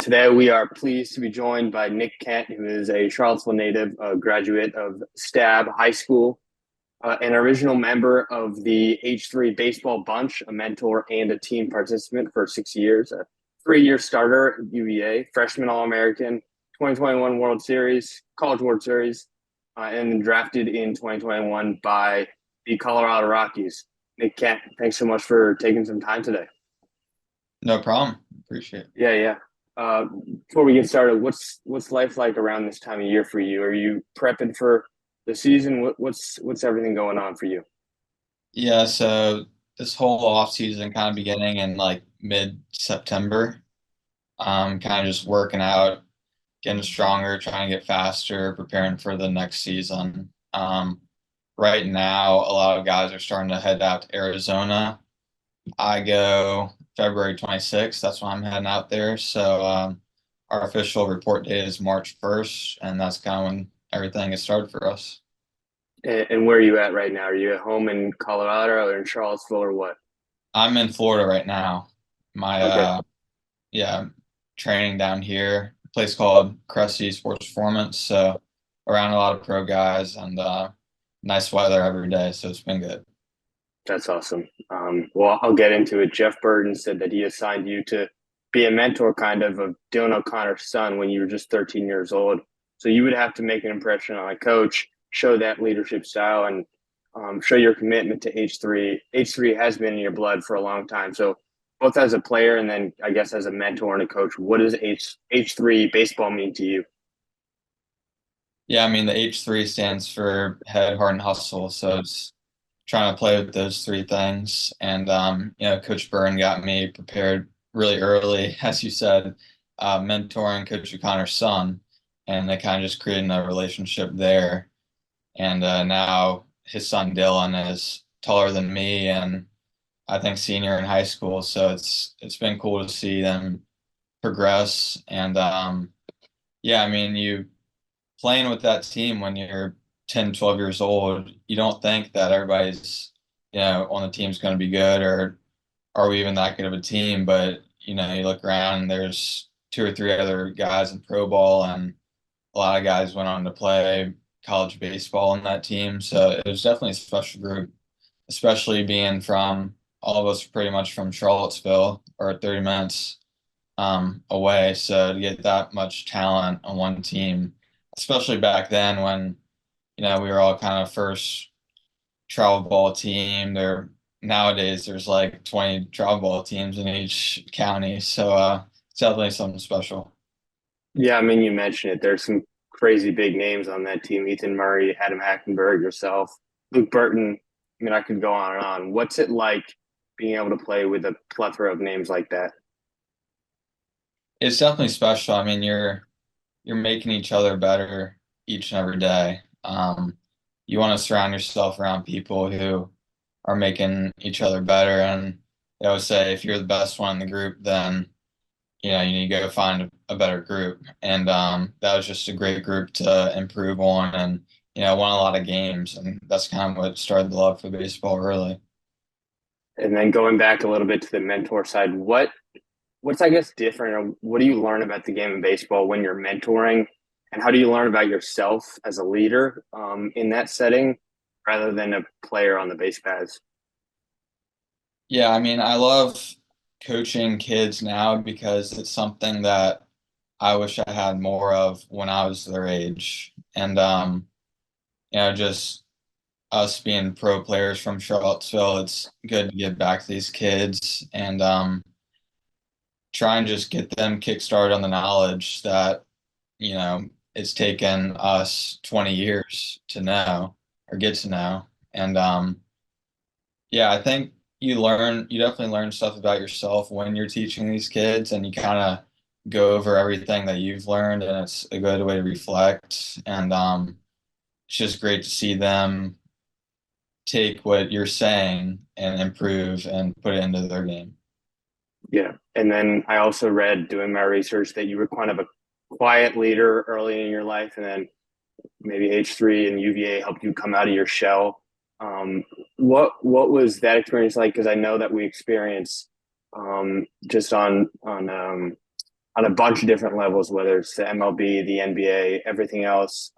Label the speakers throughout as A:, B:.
A: Today we are pleased to be joined by Nic Kent, who is a Charlottesville native, a graduate of Stab High School, an original member of the H3 baseball bunch, a mentor and a team participant for 6 years, a 3-year starter at UVA, freshman All-American, 2021 World Series, College World Series, and then drafted in 2021 by the Colorado Rockies. Nic Kent, thanks so much for taking some time today.
B: No problem. Appreciate it.
A: Yeah. Before we get started, what's life like around this time of year for you? Are you prepping for the season? What's everything going on for you?
B: Yeah, so this whole off season kind of beginning in like mid-September. Kind of just working out, getting stronger, trying to get faster, preparing for the next season. Right now, a lot of guys are starting to head out to Arizona. I go February 26th. That's when I'm heading out there. So our official report date is March 1st, and that's kind of when everything is started for us.
A: And where are you at right now? Are you at home in Colorado or in Charlottesville or what?
B: I'm in Florida right now. My
A: Okay,
B: yeah, training down here, a place called Cressy Sports Performance. So around a lot of pro guys and nice weather every day. So it's been good.
A: that's awesome. Well, I'll get into it. Jeff Burton said that he assigned you to be a mentor kind of Dylan O'Connor's son when you were just 13 years old. So you would have to make an impression on a coach, show that leadership style, and show your commitment to H3. H3 has been in your blood for a long time. So both as a player and then I guess as a mentor and a coach, what does H3 baseball mean to you?
B: Yeah, I mean the H3 stands for head, heart, and hustle. So it's trying to play with those three things. And Coach Byrne got me prepared really early, as you said, mentoring Coach O'Connor's son, and they kind of just created a relationship there. And now his son Dylan is taller than me, and I think senior in high school. So it's been cool to see them progress. And yeah, I mean, you playing with that team when you're 10, 12 years old, you don't think that everybody's, on the team's going to be good, or are we even that good of a team? But, you look around and there's two or three other guys in pro ball, and a lot of guys went on to play college baseball in that team. So it was definitely a special group, especially being from all of us pretty much from Charlottesville or 30 minutes away. So to get that much talent on one team, especially back then when, we were all kind of first travel ball team. Nowadays there's like 20 travel ball teams in each county. So it's definitely something special.
A: Yeah, I mean, you mentioned it. There's some crazy big names on that team. Ethan Murray, Adam Hackenberg, yourself, Luke Burton. I mean, I could go on and on. What's it like being able to play with a plethora of names like that?
B: It's definitely special. I mean, you're making each other better each and every day. You want to surround yourself around people who are making each other better. And they always say if you're the best one in the group, then you need to go find a better group. And that was just a great group to improve on, and won a lot of games. And that's kind of what started the love for baseball, really.
A: And then going back a little bit to the mentor side, what's I guess different, or what do you learn about the game of baseball when you're mentoring, and how do you learn about yourself as a leader in that setting rather than a player on the base paths?
B: Yeah, I mean, I love coaching kids now because it's something that I wish I had more of when I was their age. And just us being pro players from Charlottesville, it's good to give back to these kids and try and just get them kickstarted on the knowledge that, it's taken us 20 years to know or get to know. And yeah, I think you definitely learn stuff about yourself when you're teaching these kids, and you kind of go over everything that you've learned, and it's a good way to reflect. And it's just great to see them take what you're saying and improve and put it into their game.
A: Yeah. And then I also read doing my research that you were kind of a quiet leader early in your life, and then maybe H3 and UVA helped you come out of your shell. What was that experience like? Because I know that we experienced just on on a bunch of different levels, whether it's the MLB, the NBA, everything else.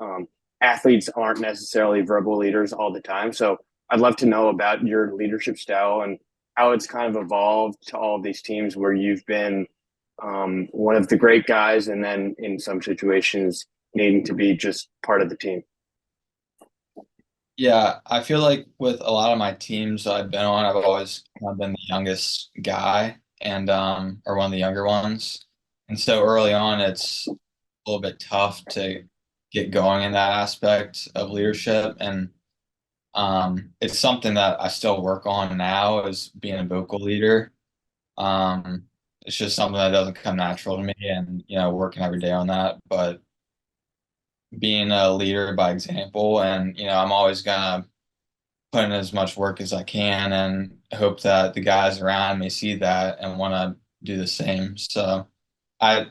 A: Athletes aren't necessarily verbal leaders all the time. So I'd love to know about your leadership style and how it's kind of evolved to all of these teams where you've been one of the great guys, and then in some situations needing to be just part of the team.
B: Yeah, I feel like with a lot of my teams I've been on, I've always kind of been the youngest guy and or one of the younger ones. And so early on it's a little bit tough to get going in that aspect of leadership. And it's something that I still work on now is being a vocal leader. It's just something that doesn't come natural to me and working every day on that. But being a leader by example and I'm always gonna put in as much work as I can and hope that the guys around me see that and want to do the same. So I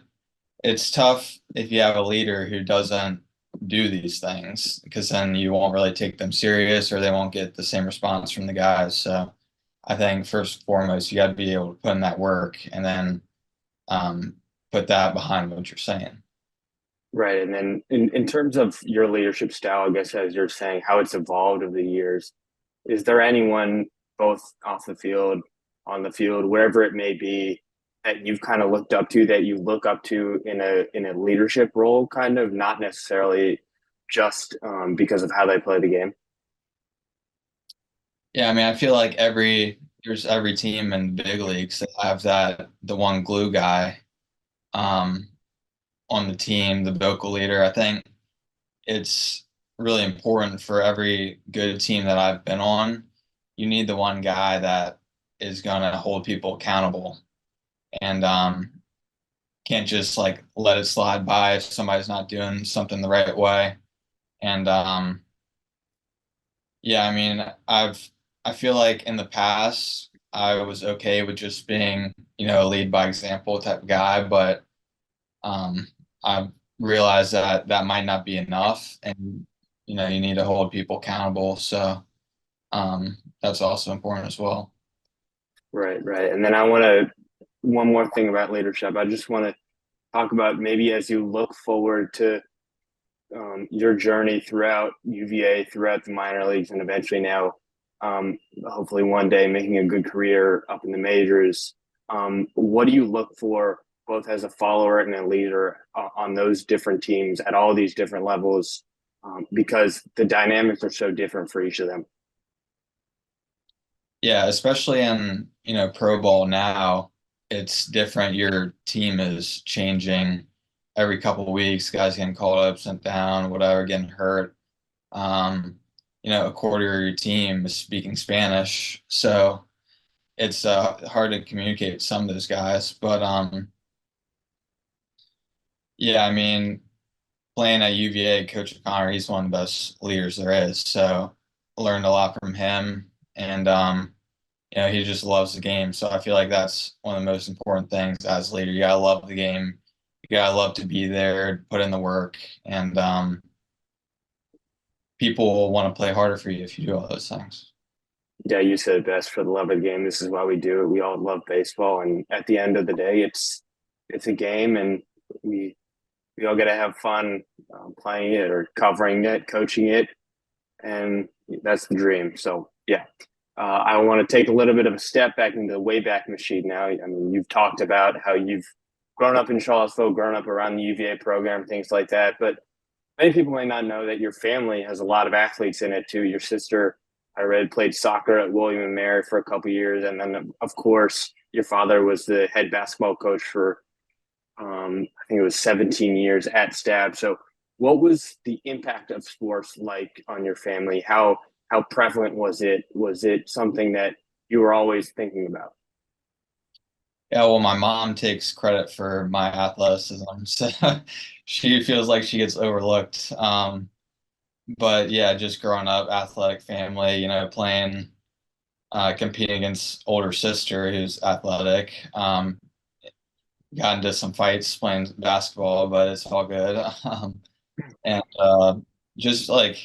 B: it's tough if you have a leader who doesn't do these things because then you won't really take them serious or they won't get the same response from the guys. So I think first and foremost, you got to be able to put in that work and then um, put that behind what you're saying.
A: Right. And then in terms of your leadership style, I guess, as you're saying, how it's evolved over the years, is there anyone both off the field, on the field, wherever it may be, that you've kind of looked up to, that you look up to in a leadership role, kind of not necessarily just because of how they play the game?
B: Yeah, I mean, I feel like there's every team in the big leagues that have the one glue guy um, on the team, the vocal leader. I think it's really important for every good team that I've been on. You need the one guy that is going to hold people accountable and can't just like let it slide by if somebody's not doing something the right way. And yeah, I mean, I feel like in the past I was okay with just being, a lead by example type of guy, but um, I realized that that might not be enough, and you need to hold people accountable. So that's also important as well.
A: Right, right. And then one more thing about leadership. I just want to talk about maybe as you look forward to your journey throughout UVA, throughout the minor leagues, and eventually now, hopefully one day making a good career up in the majors. What do you look for both as a follower and a leader on those different teams at all these different levels? Because the dynamics are so different for each of them.
B: Yeah, especially in, pro ball now, it's different. Your team is changing every couple of weeks, guys getting called up, sent down, whatever, getting hurt. Um, a quarter of your team is speaking Spanish. So it's hard to communicate with some of those guys. But yeah, I mean, playing at UVA, Coach O'Connor, he's one of the best leaders there is. So I learned a lot from him. And he just loves the game. So I feel like that's one of the most important things as a leader. You gotta love the game. You gotta love to be there, put in the work, and people will want to play harder for you if you do all those things.
A: Yeah, you said it best, for the love of the game. This is why we do it. We all love baseball, and at the end of the day, it's a game, and we all got to have fun playing it or covering it, coaching it, and that's the dream. So yeah, I want to take a little bit of a step back into the Wayback Machine now. I mean, you've talked about how you've grown up in Charlottesville, grown up around the UVA program, things like that, but many people may not know that your family has a lot of athletes in it too. Your sister, I read, played soccer at William and Mary for a couple of years, and then of course your father was the head basketball coach for I think it was 17 years at Stab. So, what was the impact of sports like on your family? How prevalent was it? Was it something that you were always thinking about?
B: Yeah, well, my mom takes credit for my athleticism, so she feels like she gets overlooked. But yeah, just growing up, athletic family, playing, competing against older sister who's athletic. Got into some fights playing basketball, but it's all good. And just like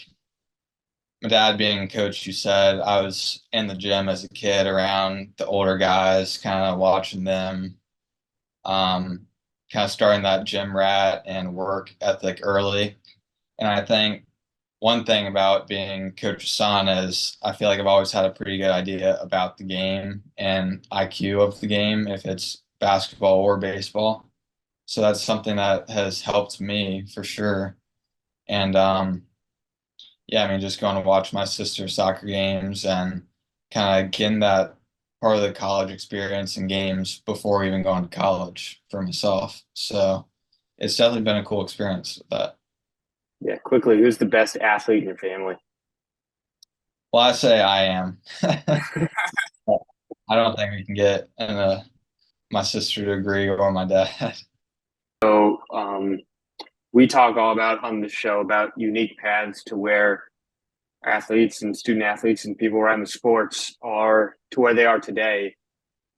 B: my dad being a coach, you said, I was in the gym as a kid around the older guys, kind of watching them. Um, kind of starting that gym rat and work ethic early. And I think one thing about being Coach Hassan is I feel like I've always had a pretty good idea about the game and IQ of the game, if it's basketball or baseball. So that's something that has helped me for sure. And yeah, I mean, just going to watch my sister's soccer games and kind of getting that part of the college experience and games before even going to college for myself. So it's definitely been a cool experience with that.
A: Yeah, quickly, who's the best athlete in your family?
B: Well, I say I am. I don't think we can get my sister to agree or my dad.
A: So, we talk all about on the show about unique paths to where athletes and student athletes and people around the sports are to where they are today.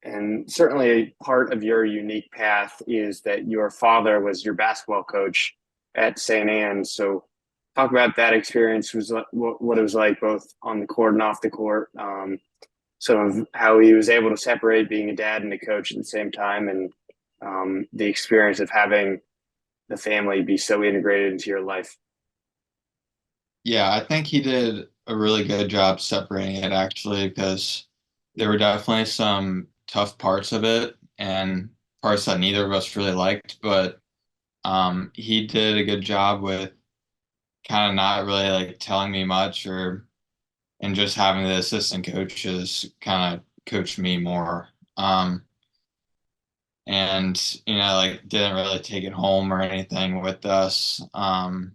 A: And certainly part of your unique path is that your father was your basketball coach at St. Anne's. So talk about that experience, was what it was like both on the court and off the court. Some of how he was able to separate being a dad and a coach at the same time, and the experience of having the family be so integrated into your life.
B: Yeah, I think he did a really good job separating it actually, because there were definitely some tough parts of it and parts that neither of us really liked, but he did a good job with kind of not really like telling me much or and just having the assistant coaches kind of coach me more. And like didn't really take it home or anything with us. And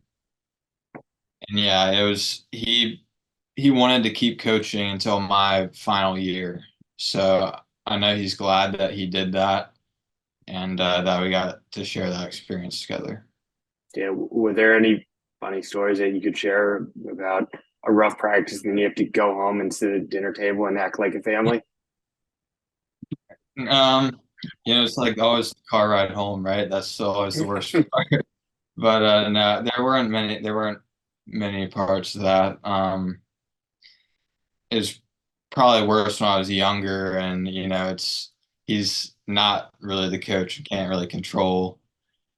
B: yeah, it was he wanted to keep coaching until my final year. So I know he's glad that he did that and that we got to share that experience together.
A: Yeah, were there any funny stories that you could share about a rough practice and then you have to go home and sit at the dinner table and act like a family?
B: Um, it's like always the car ride home, right? That's always the worst part. But no, there weren't many parts of that. It's probably worse when I was younger, and he's not really the coach. You can't really control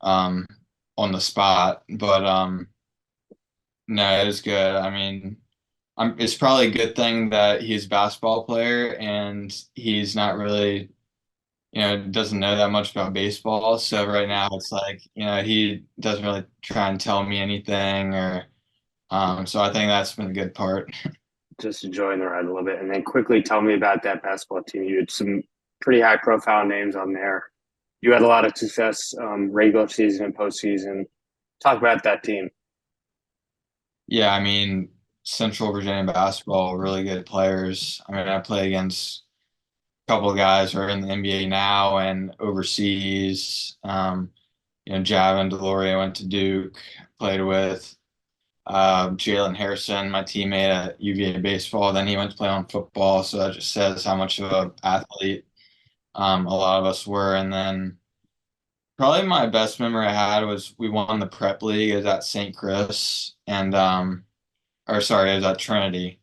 B: um on the spot. But no, it was good. I mean, it's probably a good thing that he's a basketball player and he's not really, doesn't know that much about baseball. So right now it's like, he doesn't really try and tell me anything or so I think that's been a good part.
A: Just enjoying the ride a little bit. And then quickly tell me about that basketball team. You had some pretty high profile names on there. You had a lot of success regular season and postseason. Talk about that team.
B: Yeah, I mean, Central Virginia basketball, really good players. I mean, I play against a couple of guys who are in the NBA now and overseas. Javin Deloria went to Duke, played with Jalen Harrison, my teammate at UVA baseball. Then he went to play on football, so that just says how much of an athlete a lot of us were. And then probably my best memory I had was we won the prep league. It was at St. Chris, and or sorry, it was at Trinity,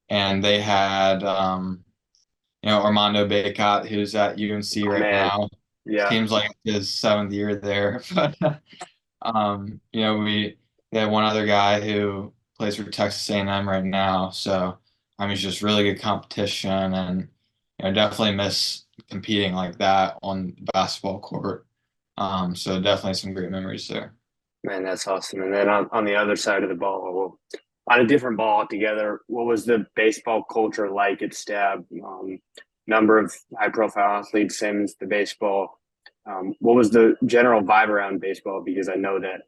B: and they had Armando Bacot, who's at UNC
A: Oh
B: right
A: man,
B: now.
A: yeah,
B: Seems like his seventh year there, but we had one other guy who plays for Texas A&M right now. So I mean, it's just really good competition, and definitely miss competing like that on the basketball court. So definitely some great memories there.
A: man, that's awesome. And then on the other side of the ball, well, on a different ball altogether, what was the baseball culture like at Stab? Number of high profile athletes, same as the baseball. What was the general vibe around baseball? Because I know that,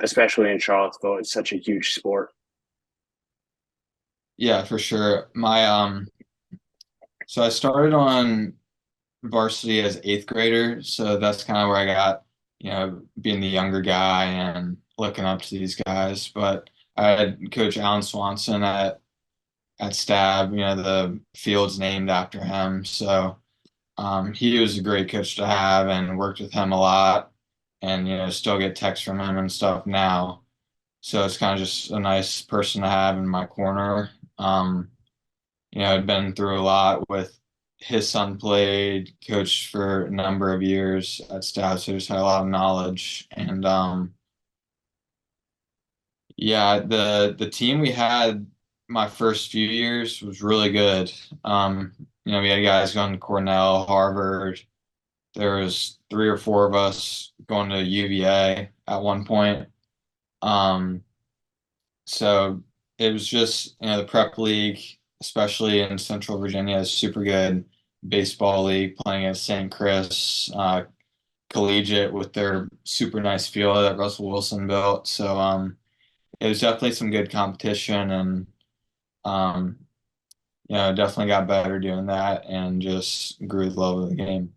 A: especially in Charlottesville, it's such a huge sport.
B: Yeah, for sure. So I started on varsity as eighth grader, so that's kind of where I got, being the younger guy and looking up to these guys. But I had Coach Alan Swanson at Stab, the field's named after him. So he was a great coach to have and worked with him a lot and, still get texts from him and stuff now. So it's kind of just a nice person to have in my corner. I'd been through a lot with his son played, coached for a number of years at staff, so just had a lot of knowledge. And yeah, the team we had my first few years was really good. We had guys going to Cornell, Harvard. There was three or four of us going to UVA at one point. Um, so it was just, the prep league, especially in Central Virginia, is super good baseball league playing at St. Chris, collegiate with their super nice field that Russell Wilson built. So it was definitely some good competition and um, definitely got better doing that and just grew the love of the game.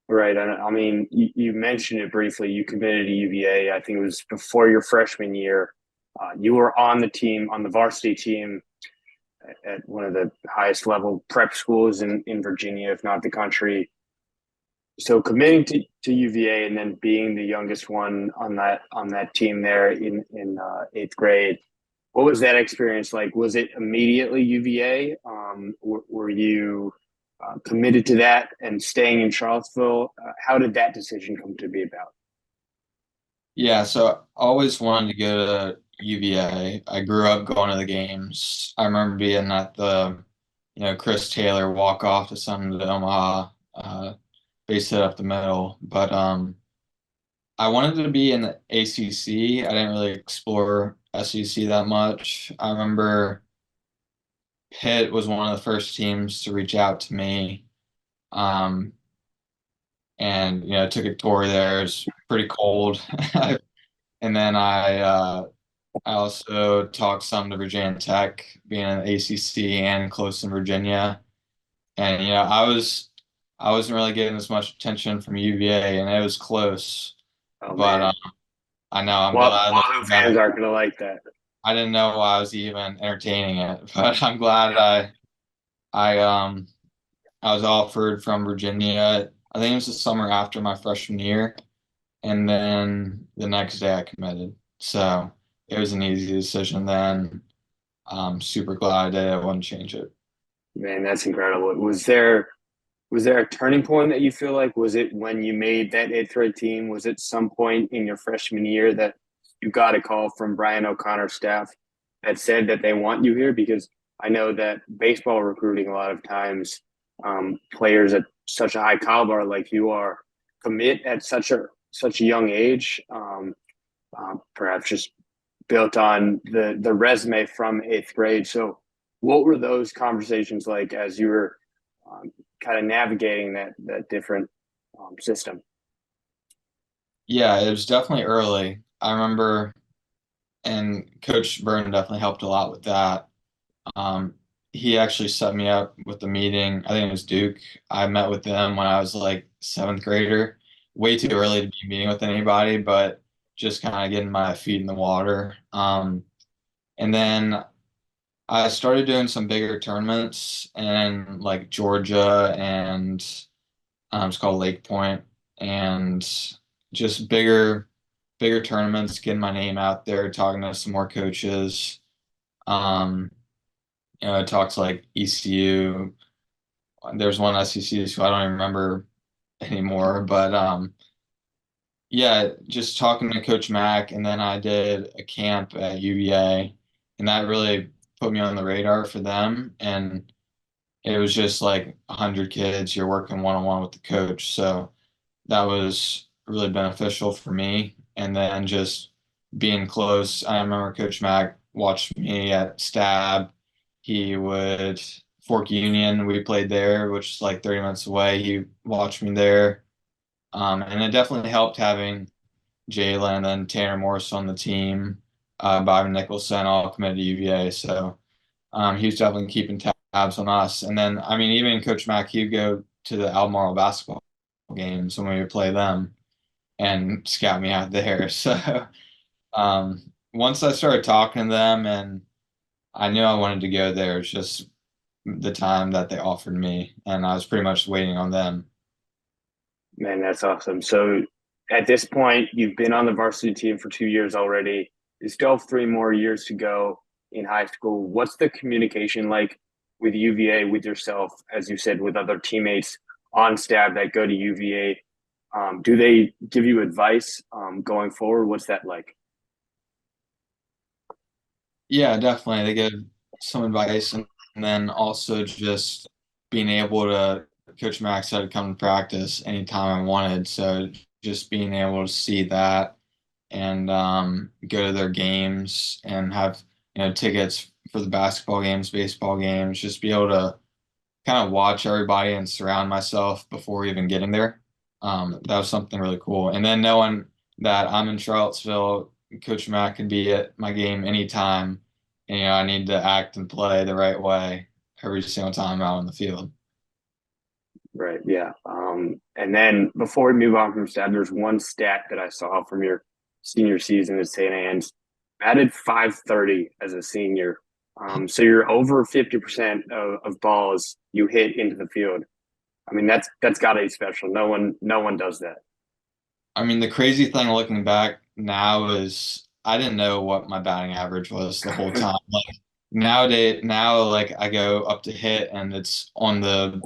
A: Right. And I mean, you mentioned it briefly. You committed to UVA. I think it was before your freshman year. You were on the team, on the varsity team at one of the highest level prep schools in Virginia, if not the country. So committing to UVA and then being the youngest one on that team there in eighth grade, what was that experience like? Was it immediately UVA? Were you committed to that and staying in Charlottesville? How did that decision come to be about?
B: Yeah, so I always wanted to go to UVA. I grew up going to the games. I remember being at the, Chris Taylor walk off to Sun to Omaha, base hit up the middle. But I wanted to be in the ACC. I didn't really explore SEC that much. I remember Pitt was one of the first teams to reach out to me. Um, and took a tour there. It's pretty cold. And then I also talked some to Virginia Tech, being in the ACC and close in Virginia. And I wasn't really getting as much attention from UVA, and it was close.
A: Oh
B: But
A: man,
B: I know I'm
A: well,
B: glad
A: Wahoo fans aren't going to like that.
B: I didn't know I was even entertaining it, but I'm glad I I was offered from Virginia. I think it was the summer after my freshman year, and then the next day I committed. So it was an easy decision then. I'm super glad I did. I wouldn't change it.
A: Man, that's incredible. Was there a turning point that you feel like? Was it when you made that eighth grade team? Was it some point in your freshman year that you got a call from Brian O'Connor's staff that said that they want you here? Because I know that baseball recruiting a lot of times, players at such a high caliber like you are commit at such a young age, perhaps just built on the resume from eighth grade. So, what were those conversations like as you were um, kind of navigating that different system?
B: Yeah, it was definitely early. I remember, and Coach Byrne definitely helped a lot with that. Um, he actually set me up with the meeting. I think it was Duke. I met with them when I was like seventh grader. Way too early to be meeting with anybody, but just kind of getting my feet in the water. And then I started doing some bigger tournaments in like Georgia and it's called Lake Point, and just bigger tournaments, getting my name out there, talking to some more coaches. Um, it talks like ECU. There's one SEC, so I don't even remember anymore. But yeah, just talking to Coach Mack, and then I did a camp at UVA, and that really put me on the radar for them. And it was just like 100 kids. You're working one on one with the coach, so that was really beneficial for me. And then just being close. I remember Coach Mack watched me at Stab. He would Fork Union. We played there, which is like 30 minutes away. He watched me there. And it definitely helped having Jalen and then Tanner Morris on the team, Bobby Nicholson all committed to UVA. So he was definitely keeping tabs on us. And then, I mean, even Coach Mack, he'd go to the Albemarle basketball games when we would play them and scout me out there. So once I started talking to them and I knew I wanted to go there, it's just the time that they offered me, and I was pretty much waiting on them.
A: Man, that's awesome. So at this point, you've been on the varsity team for 2 years already. You still have 3 more years to go in high school. What's the communication like with UVA, with yourself, as you said, with other teammates on staff that go to UVA? Do they give you advice going forward? What's that like?
B: Yeah, definitely. They give some advice, and then also just being able to, Coach Max said, come to practice anytime I wanted. So just being able to see that and go to their games and have, tickets for the basketball games, baseball games, just be able to kind of watch everybody and surround myself before even getting there. That was something really cool. And then knowing that I'm in Charlottesville, Coach Mack can be at my game anytime, and I need to act and play the right way every single time out on the field.
A: Right. Yeah. And then before we move on from stat, there's one stat that I saw from your senior season at St. Anne's. Batted 530 as a senior. So you're over 50% of balls you hit into the field. I mean, that's got to be special. No one does that.
B: I mean, the crazy thing looking back now is I didn't know what my batting average was the whole time. Like nowadays, now like I go up to hit and it's on the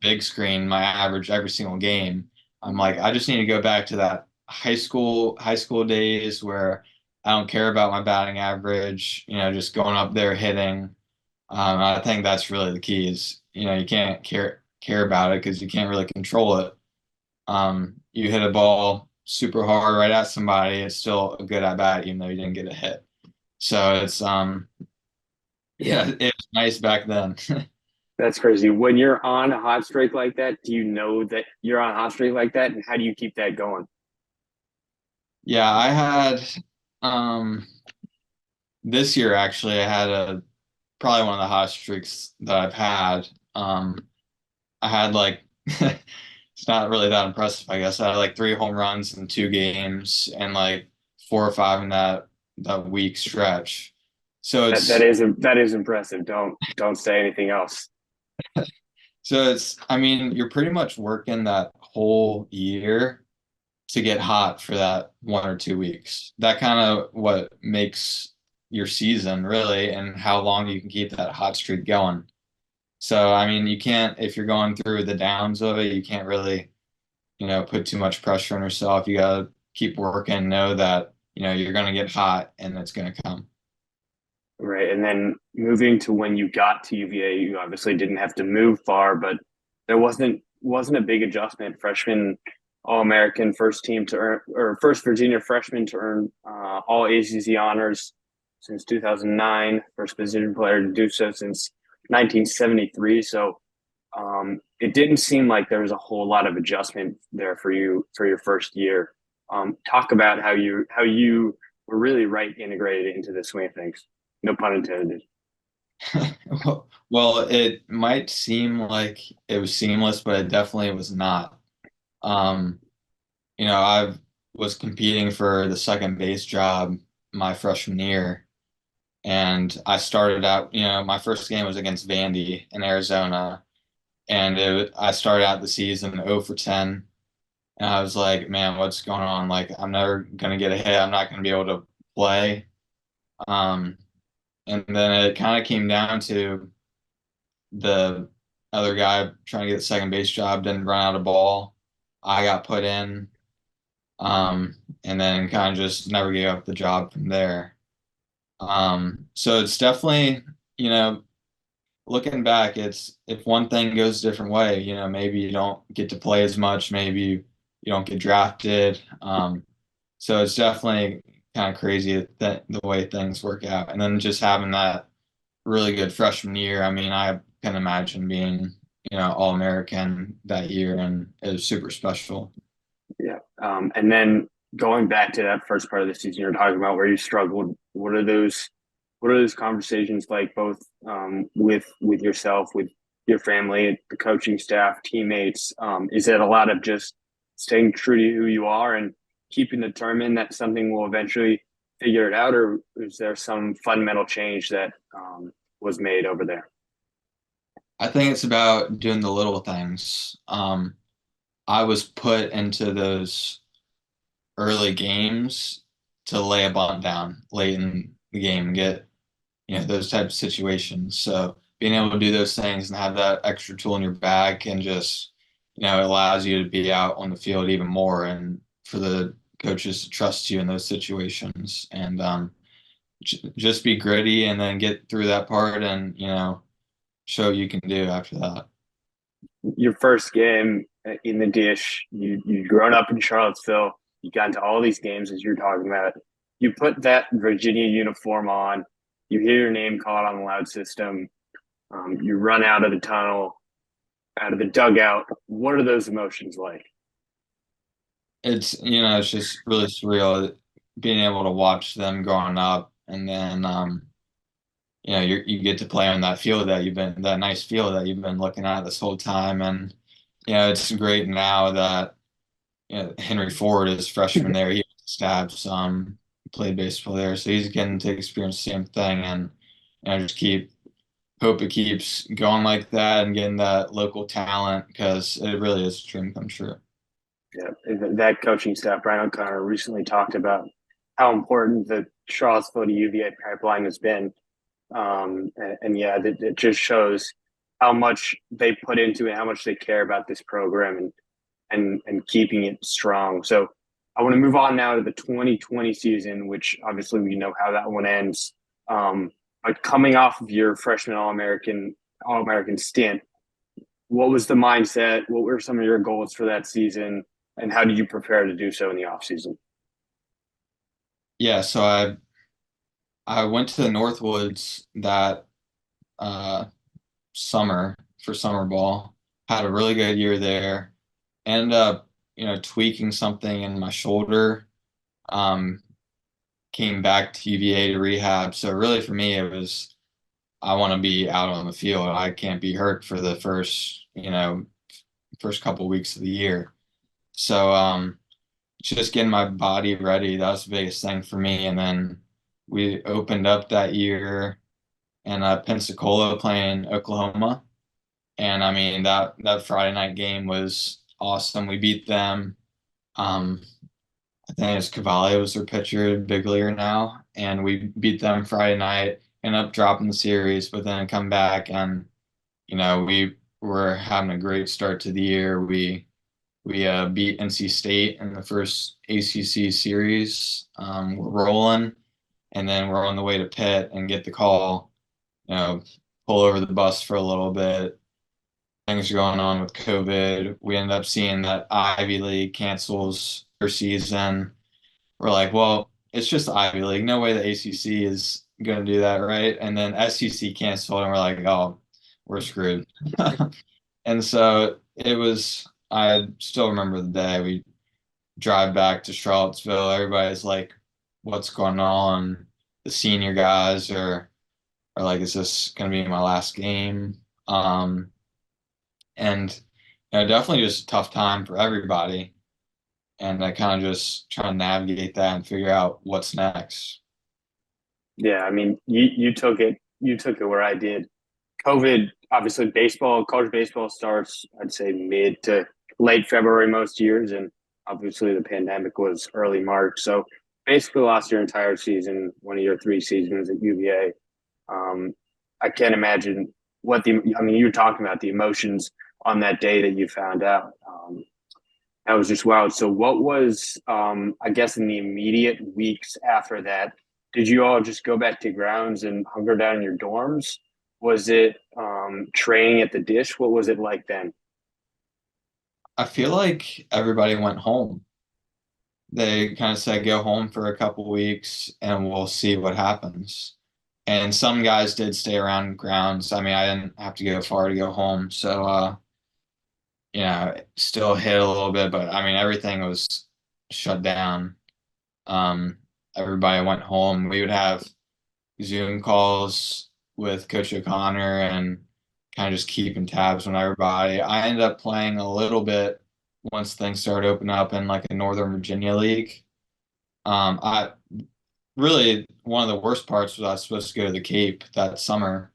B: big screen, my average every single game. I'm like, I just need to go back to that high school days where I don't care about my batting average, just going up there hitting. I think that's really the key is, you can't care about it because you can't really control it. You hit a ball super hard right at somebody, it's still a good at bat, even though you didn't get a hit. So it's yeah, it was nice back then.
A: That's crazy. When you're on a hot streak like that, do you know that you're on a hot streak like that, and how do you keep that going?
B: Yeah, I had um this year actually I had a probably one of the hottest streaks that I've had. I had like it's not really that impressive, I guess. I had like 3 home runs in 2 games and like 4 or 5 in that week stretch. So
A: That is impressive. Don't say anything else.
B: I mean, you're pretty much working that whole year to get hot for that 1 or 2 weeks. That kind of what makes your season really and how long you can keep that hot streak going. So, I mean, you can't, if you're going through the downs of it, you can't really, put too much pressure on yourself. You gotta keep working, know that, you're gonna get hot and it's gonna come.
A: Right. And then moving to when you got to UVA, you obviously didn't have to move far, but there wasn't a big adjustment. Freshman All American, first team to earn, or first Virginia freshman to earn all ACC honors since 2009, first position player to do so since 1973. So it didn't seem like there was a whole lot of adjustment there for you for your first year. Talk about how you were really right integrated into the swing of things. No pun intended.
B: Well, it might seem like it was seamless, but it definitely was not. Um, I was competing for the second base job my freshman year, and I started out, my first game was against Vandy in Arizona, and I started out the season 0 for 10, and I was like, man, what's going on? Like, I'm never gonna get a hit. I'm not gonna be able to play. Um, and then it kind of came down to the other guy trying to get the second base job didn't run out of ball. I got put in, and then kind of just never gave up the job from there. So it's definitely, you know, looking back, it's if one thing goes a different way, maybe you don't get to play as much, maybe you don't get drafted. So it's definitely kind of crazy that the way things work out. And then just having that really good freshman year. I mean, I can imagine being, All-American that year, and it was super special.
A: Yeah. And then going back to that first part of the season you're talking about where you struggled, what are those conversations like both with yourself, with your family, the coaching staff, teammates? Is it a lot of just staying true to who you are and keeping determined that something will eventually figure it out, or is there some fundamental change that was made over there?
B: I think it's about doing the little things. I was put into those early games to lay a bunt down late in the game and get, those types of situations. So being able to do those things and have that extra tool in your bag can just, it allows you to be out on the field even more and for the coaches to trust you in those situations and just be gritty and then get through that part and, show what you can do after that.
A: Your first game in the dish, you'd grown up in Charlottesville. You got into all these games as you're talking about. You put that Virginia uniform on. You hear your name called on the loud system. You run out of the tunnel, out of the dugout. What are those emotions like?
B: It's just really surreal being able to watch them growing up and then, you get to play on that nice field that you've been looking at this whole time. And, it's great now that, Henry Ford is freshman there. He Stabs played baseball there, so he's getting to experience the same thing. And just hope it keeps going like that and getting that local talent because it really is a dream come true.
A: Yeah, that coaching staff, Brian O'Connor, recently talked about how important the Charlottesville to UVA pipeline has been. And yeah, it just shows how much they put into it, how much they care about this program and keeping it strong. So I want to move on now to the 2020 season, which obviously we know how that one ends. But coming off of your freshman All-American stint, what was the mindset? What were some of your goals for that season? And how did you prepare to do so in the off season?
B: Yeah, so I went to the Northwoods that uh, summer for summer ball. Had a really good year there. Ended up, tweaking something in my shoulder. Um, Came back to UVA to rehab. So really for me, it was I want to be out on the field. I can't be hurt for the first couple weeks of the year. So just getting my body ready, that was the biggest thing for me. And then we opened up that year in Pensacola playing Oklahoma. And I mean that Friday night game was awesome. We beat them. Um, I think it's Cavalli was their pitcher, big leaguer now, and we beat them Friday night. Ended up dropping the series, but then come back and we were having a great start to the year. We beat NC State in the first ACC series. We're rolling, and then we're on the way to Pitt and get the call. Pull over the bus for a little bit. Things are going on with COVID. We end up seeing that Ivy League cancels their season. We're like, well, it's just Ivy League. No way the ACC is going to do that, right? And then SEC canceled, and we're like, oh, we're screwed. And so I still remember the day we drive back to Charlottesville. Everybody's like, what's going on? The senior guys are like, is this going to be my last game? And definitely just a tough time for everybody. And I kind of just try to navigate that and figure out what's next.
A: Yeah, I mean, you took it where I did. COVID, obviously, college baseball starts, I'd say mid to late February most years, and obviously the pandemic was early March. So basically, lost your entire season, one of your three seasons at UVA. I can't imagine I mean, you were talking about the emotions on that day that you found out. That was just wild. So, what was, I guess, in the immediate weeks after that? Did you all just go back to grounds and hunker down in your dorms? Was it training at the dish? What was it like then?
B: I feel like everybody went home. They kind of said, go home for a couple weeks and we'll see what happens. And some guys did stay around grounds. I mean, I didn't have to go far to go home. So, still hit a little bit, but I mean, everything was shut down. Um, Everybody went home. We would have Zoom calls with Coach O'Connor and kind of just keeping tabs on everybody. I ended up playing a little bit once things started opening up in like a Northern Virginia league. I really one of the worst parts was I was supposed to go to the Cape that summer,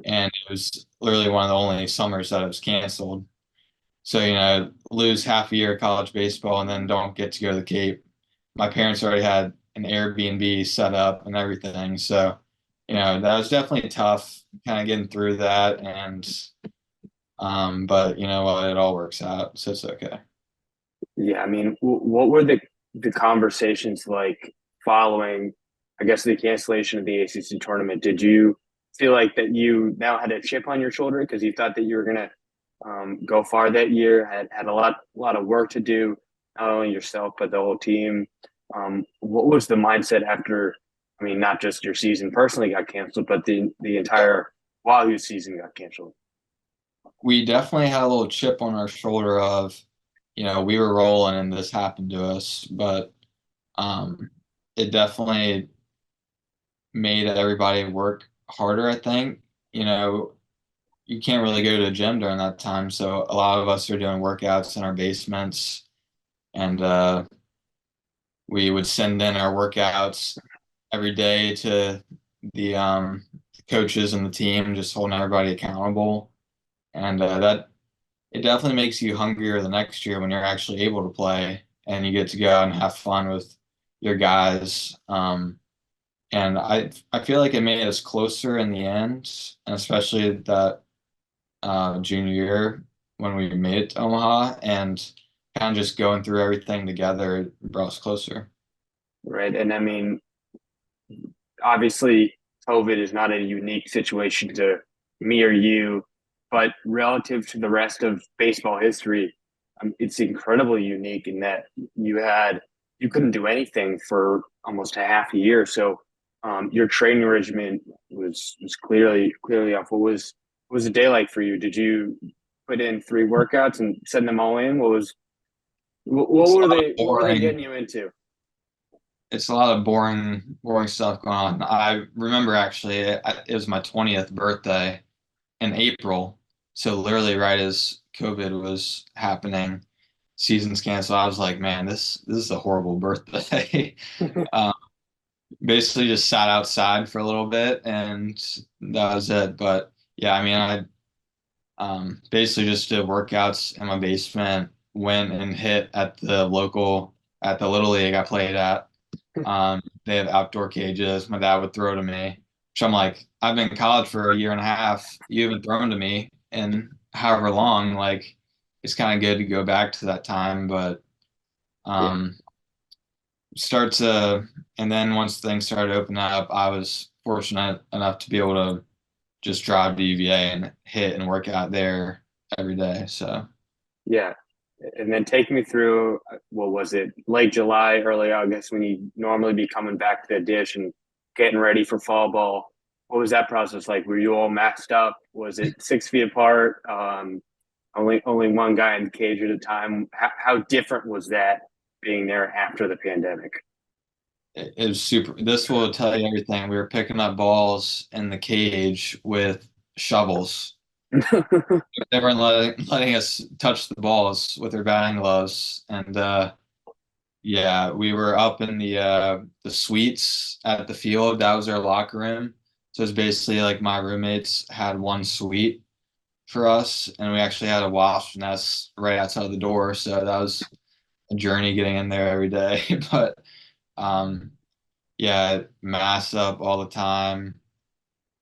B: and it was literally one of the only summers that it was canceled. So, lose half a year of college baseball and then don't get to go to the Cape. My parents already had an Airbnb set up and everything. So that was definitely tough, kind of getting through that, and but you know what, it all works out, so it's okay.
A: Yeah, I mean, what were the conversations like following, I guess, the cancellation of the ACC tournament? Did you feel like that you now had a chip on your shoulder because you thought that you were gonna go far that year, had a lot of work to do, not only yourself but the whole team. What was the mindset after? I mean, not just your season personally got canceled, but the entire Wahoo season got canceled.
B: We definitely had a little chip on our shoulder of, we were rolling and this happened to us, but um, it definitely made everybody work harder, I think. You know, you can't really go to the gym during that time, so a lot of us are doing workouts in our basements, and we would send in our workouts every day to the coaches and the team, just holding everybody accountable. And that it definitely makes you hungrier the next year when you're actually able to play and you get to go out and have fun with your guys. And I feel like it made us closer in the end, and especially that junior year when we made it to Omaha and kind of just going through everything together brought us closer.
A: Right. And I mean, obviously COVID is not a unique situation to me or you, but relative to the rest of baseball history, it's incredibly unique in that you couldn't do anything for almost a half a year. So your training regimen was clearly off. What was a day like for you? Did you put in three workouts and send them all in?
B: It's a lot of
A: What were they getting
B: boring
A: you into?
B: it's a lot of boring stuff going on. I remember actually it was my 20th birthday in April. So literally right as COVID was happening, season's canceled. I was like, man, this is a horrible birthday. um, Basically just sat outside for a little bit and that was it. But yeah, I mean, I basically just did workouts in my basement, went and hit at the little league I played at. They have outdoor cages. My dad would throw to me, which I'm like, I've been in college for a year and a half. You haven't thrown to me in however long. Like, it's kind of good to go back to that time, but
A: Yeah.
B: um, start to, and then once things started opening up, I was fortunate enough to be able to just drive to UVA and hit and work out there every day. So.
A: Yeah. And then take me through, what was it, late July, early August, when you normally be coming back to the dish and getting ready for fall ball. What was that process like? Were you all maxed up? Was it 6 feet apart? Only one guy in the cage at a time. How different was that being there after the pandemic?
B: It was super. This will tell you everything. We were picking up balls in the cage with shovels. They weren't letting us touch the balls with their batting gloves. And yeah, we were up in the suites at the field. That was our locker room. So it's basically like my roommates had one suite for us, and we actually had a wasp nest right outside the door. So that was a journey getting in there every day. But um, yeah, masked up all the time,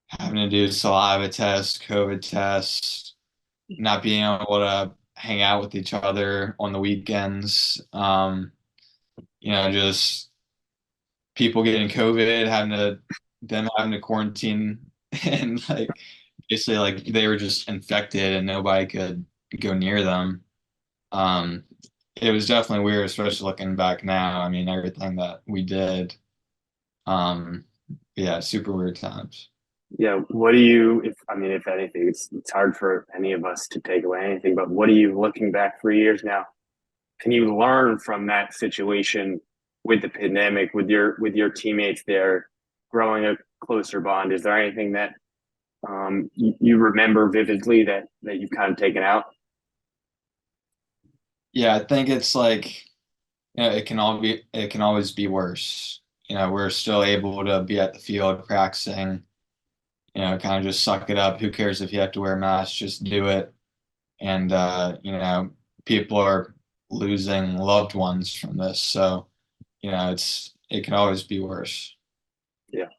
B: having to do saliva tests, COVID tests, not being able to hang out with each other on the weekends. Just people getting COVID, them having to quarantine and like basically like they were just infected and nobody could go near them. Um, it was definitely weird, especially looking back now. I mean, everything that we did. Um, yeah, super weird times.
A: Yeah. What do you, if anything, it's hard for any of us to take away anything, but what are you looking back 3 years now? Can you learn from that situation with the pandemic, with your teammates there, growing a closer bond? Is there anything that you remember vividly that you've kind of taken out?
B: Yeah, I think it's like, it can always be worse. We're still able to be at the field practicing, kind of just suck it up. Who cares if you have to wear a mask? Just do it. And people are losing loved ones from this. So, it can always be worse.
A: Yeah.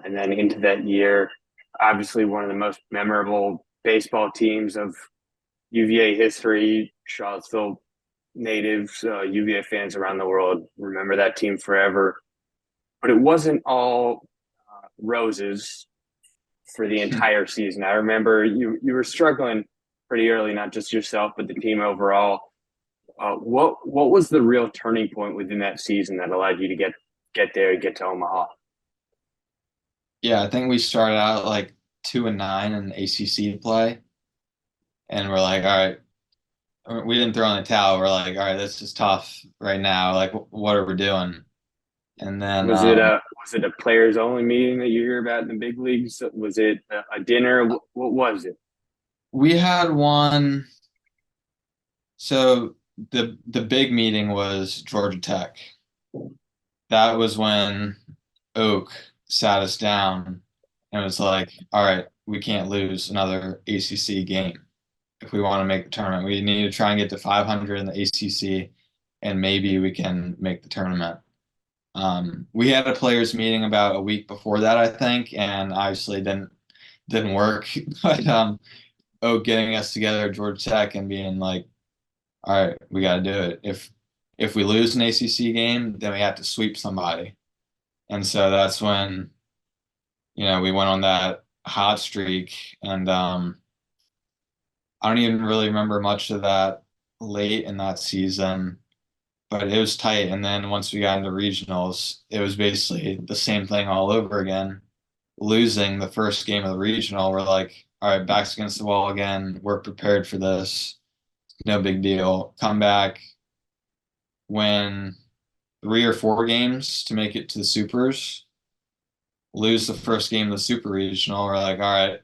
A: And then into that year, obviously one of the most memorable baseball teams of UVA history, Charlottesville natives, UVA fans around the world remember that team forever. But it wasn't all roses for the entire season. I remember you were struggling pretty early, not just yourself, but the team overall. What was the real turning point within that season that allowed you to get there, get to Omaha?
B: Yeah, I think we started out like 2-9 in ACC play, and we're like, all right, we didn't throw in the towel. We're like, all right, this is tough right now. Like, what are we doing? And then
A: Was it a players only meeting that you hear about in the big leagues? Was it a dinner? What was it?
B: we had one. So the big meeting was Georgia Tech. That was when Oak sat us down and was like, all right, we can't lose another ACC game if we want to make the tournament. We need to try and get to 500 in the ACC, and maybe we can make the tournament. We had a players meeting about a week before that, I think, and obviously didn't work. But Oak getting us together at Georgia Tech and being like, all right, we got to do it. If we lose an ACC game, then we have to sweep somebody. And so that's when, we went on that hot streak. And I don't even really remember much of that late in that season, but it was tight. And then once we got into regionals, it was basically the same thing all over again. Losing the first game of the regional, we're like, all right, backs against the wall again. We're prepared for this. No big deal. Come back, win 3 or 4 games to make it to the supers, lose the first game of the super regional. We're like, all right,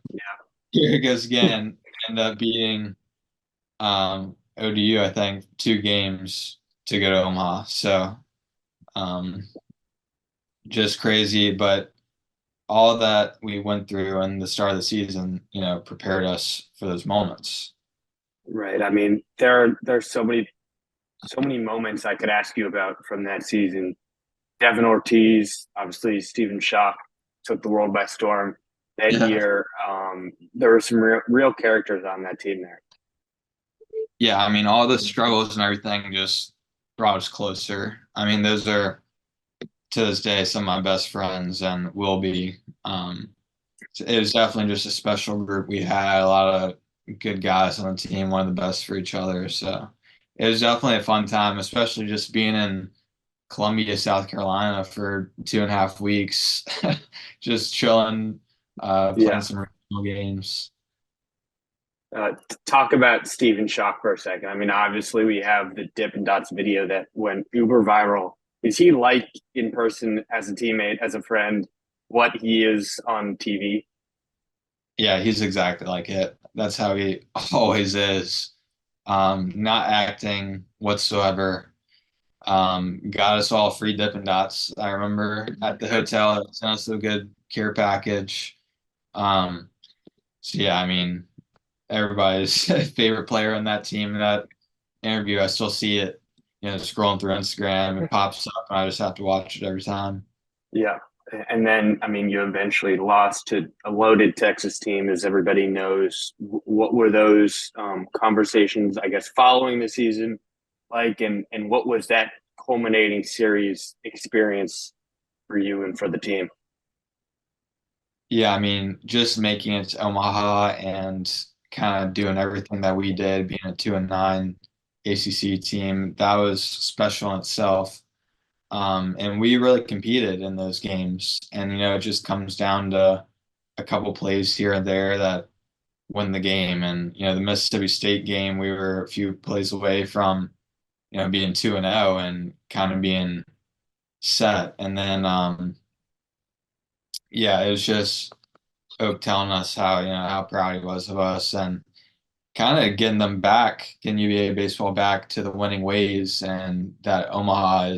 B: here it goes again. End up beating ODU, I think, 2 games to go to Omaha. So um, just crazy, but all that we went through in the start of the season, prepared us for those moments.
A: Right. I mean, there's so many moments I could ask you about from that season. Devin Ortiz, obviously Stephen Schock took the world by storm that
B: Yeah.
A: year. There were some real characters on that team there.
B: Yeah, I mean, all the struggles and everything just brought us closer. I mean, those are to this day some of my best friends and will be. So it was definitely just a special group we had, a lot of good guys on the team, one of the best for each other. So it was definitely a fun time, especially just being in Columbia, South Carolina for 2.5 weeks, just chilling, playing
A: Yeah.
B: some regional games.
A: Talk about Stephen Schock for a second. I mean, obviously we have the Dippin' Dots video that went uber viral. Is he like in person as a teammate, as a friend, what he is on TV?
B: Yeah, he's exactly like it. That's how he always is. Not acting whatsoever. Got us all free Dippin' Dots. I remember at the hotel, it sent us a good care package. Um, so yeah, I mean, everybody's favorite player on that team. That interview, I still see it, scrolling through Instagram. It pops up, and I just have to watch it every time.
A: Yeah. And then, I mean, you eventually lost to a loaded Texas team, as everybody knows. What were those conversations, I guess, following the season like? And what was that culminating series experience for you and for the team?
B: Yeah, I mean, just making it to Omaha and kind of doing everything that we did, being a 2-9 ACC team, that was special in itself. And we really competed in those games. And, it just comes down to a couple plays here and there that win the game. And, the Mississippi State game, we were a few plays away from, being 2-0 and kind of being set. And then, yeah, it was just Oak telling us how proud he was of us and kind of getting them back, getting UVA baseball back to the winning ways, and that Omaha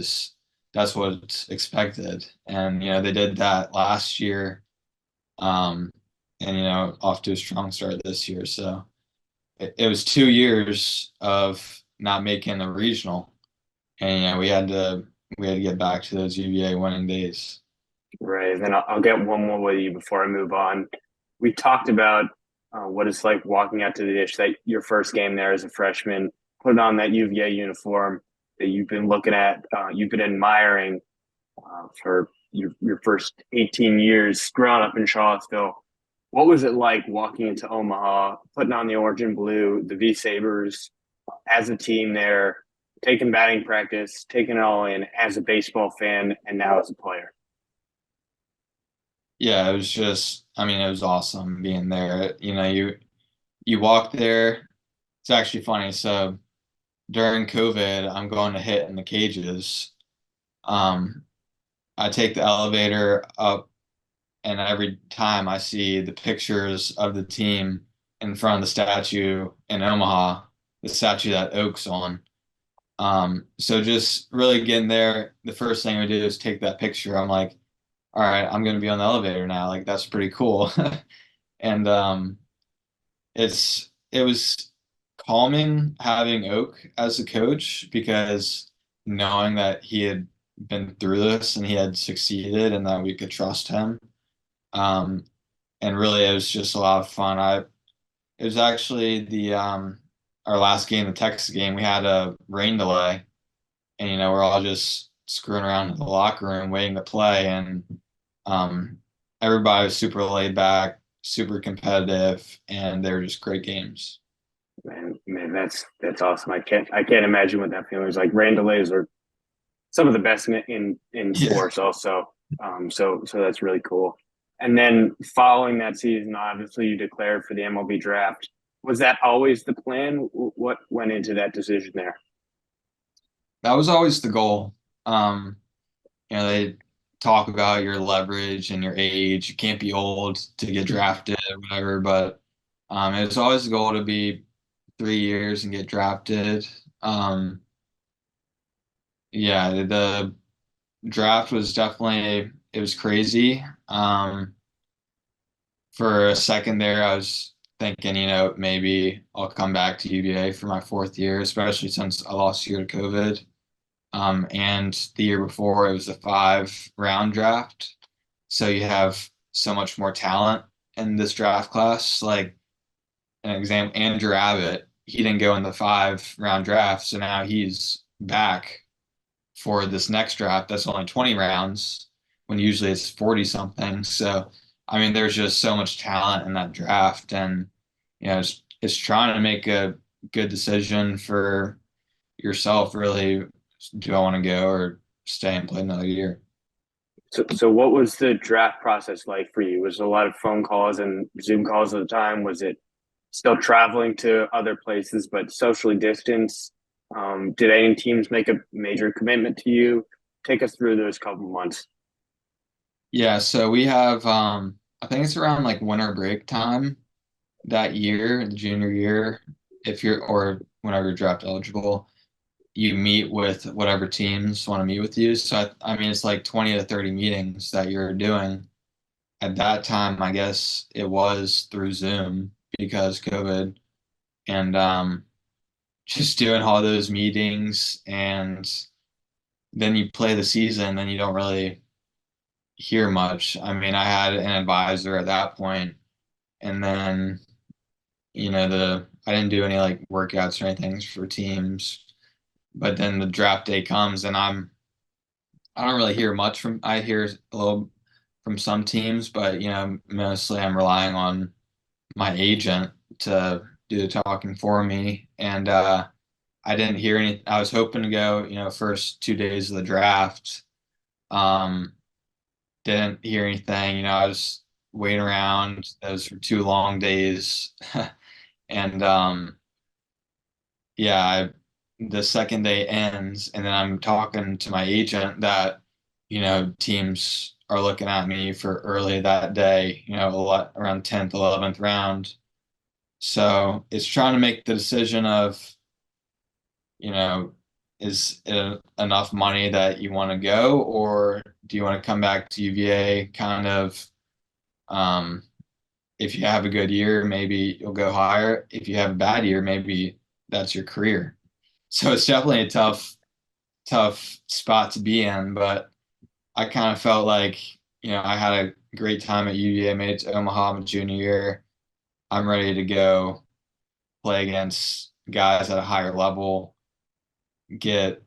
B: that's what's expected. And they did that last year, um, and off to a strong start this year. So it was 2 years of not making the regional, and we had to get back to those UVA winning days.
A: Right. Then I'll get one more with you before I move on. We talked about what it's like walking out to the dish, that your first game there as a freshman, putting on that UVA uniform that you've been looking at, you've been admiring for your first 18 years growing up in Charlottesville. What was it like walking into Omaha, putting on the orange and blue, the V Sabres as a team there, taking batting practice, taking it all in as a baseball fan and now as a player?
B: Yeah, it was just, I mean, it was awesome being there. You walk there. It's actually funny. So during COVID, I'm going to hit in the cages. Um, I take the elevator up, and every time I see the pictures of the team in front of the statue in Omaha, the statue that Oak's on. So just really getting there, the first thing we do is take that picture. I'm like, all right, I'm gonna be on the elevator now. Like that's pretty cool. And it was calming having Oak as a coach because knowing that he had been through this and he had succeeded and that we could trust him. Um, and really it was just a lot of fun. It was actually the our last game, the Texas game, we had a rain delay and we're all just screwing around in the locker room waiting to play and um everybody was super laid back, super competitive, and they were just great games.
A: Man, that's awesome. I can't imagine what that feeling is like. Rain delays are some of the best in
B: Yeah.
A: sports, also. So that's really cool. And then following that season, obviously you declared for the MLB draft. Was that always the plan? What went into that decision there?
B: That was always the goal. They talk about your leverage and your age. You can't be old to get drafted or whatever, but it was always the goal to be 3 years and get drafted. Um, yeah, the draft was definitely it was crazy. For a second there, I was thinking, maybe I'll come back to UVA for my fourth year, especially since I lost a year to COVID. And the year before, it was a 5 round draft. So you have so much more talent in this draft class. Like an example, Andrew Abbott, he didn't go in the 5 round draft. So now he's back for this next draft that's only 20 rounds when usually it's 40 something. So, I mean, there's just so much talent in that draft. And, it's trying to make a good decision for yourself, really. Do I want to go or stay and play another year?
A: So what was the draft process like for you? Was it a lot of phone calls and Zoom calls at the time? Was it still traveling to other places but socially distanced? Did any teams make a major commitment to you? Take us through those couple months.
B: Yeah, so we have I think it's around like winter break time that year, the junior year, if you're or whenever you're draft eligible, you meet with whatever teams want to meet with you. So I mean it's like 20 to 30 meetings that you're doing. At that time, I guess it was through Zoom because COVID and just doing all those meetings and then you play the season, then you don't really hear much. I mean, I had an advisor at that point, and then the I didn't do any like workouts or anything for teams. But then the draft day comes, and I don't really hear much from. I hear a little from some teams, but mostly I'm relying on my agent to do the talking for me. And I didn't hear any. I was hoping to go, first 2 days of the draft. Um, didn't hear anything. I was waiting around. Those were 2 long days. And yeah, the second day ends, and then I'm talking to my agent that, teams are looking at me for early that day, a lot around 10th, 11th round. So it's trying to make the decision of, you know, is it enough money that you want to go, or do you want to come back to UVA kind of, um, if you have a good year, maybe you'll go higher. If you have a bad year, maybe that's your career. So it's definitely a tough spot to be in, but I kind of felt like, I had a great time at UVA, made it to Omaha my junior year. I'm ready to go play against guys at a higher level, get,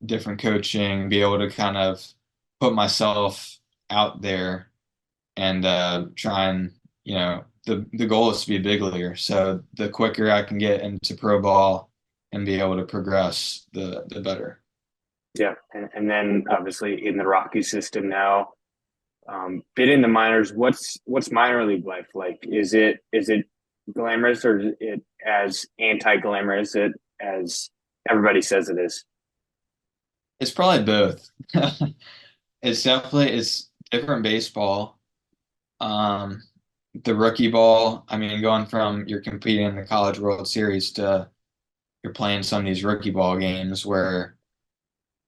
B: different coaching, be able to kind of put myself out there and try and, the goal is to be a big leaguer. So the quicker I can get into pro ball and be able to progress, the better.
A: Yeah, and then obviously in the Rocky system now, been in the minors. What's minor league life like? Is it glamorous or is it as anti-glamorous as everybody says it is?
B: It's probably both. It's different baseball. Um, the rookie ball, I mean, going from you're competing in the College World Series to you're playing some of these rookie ball games where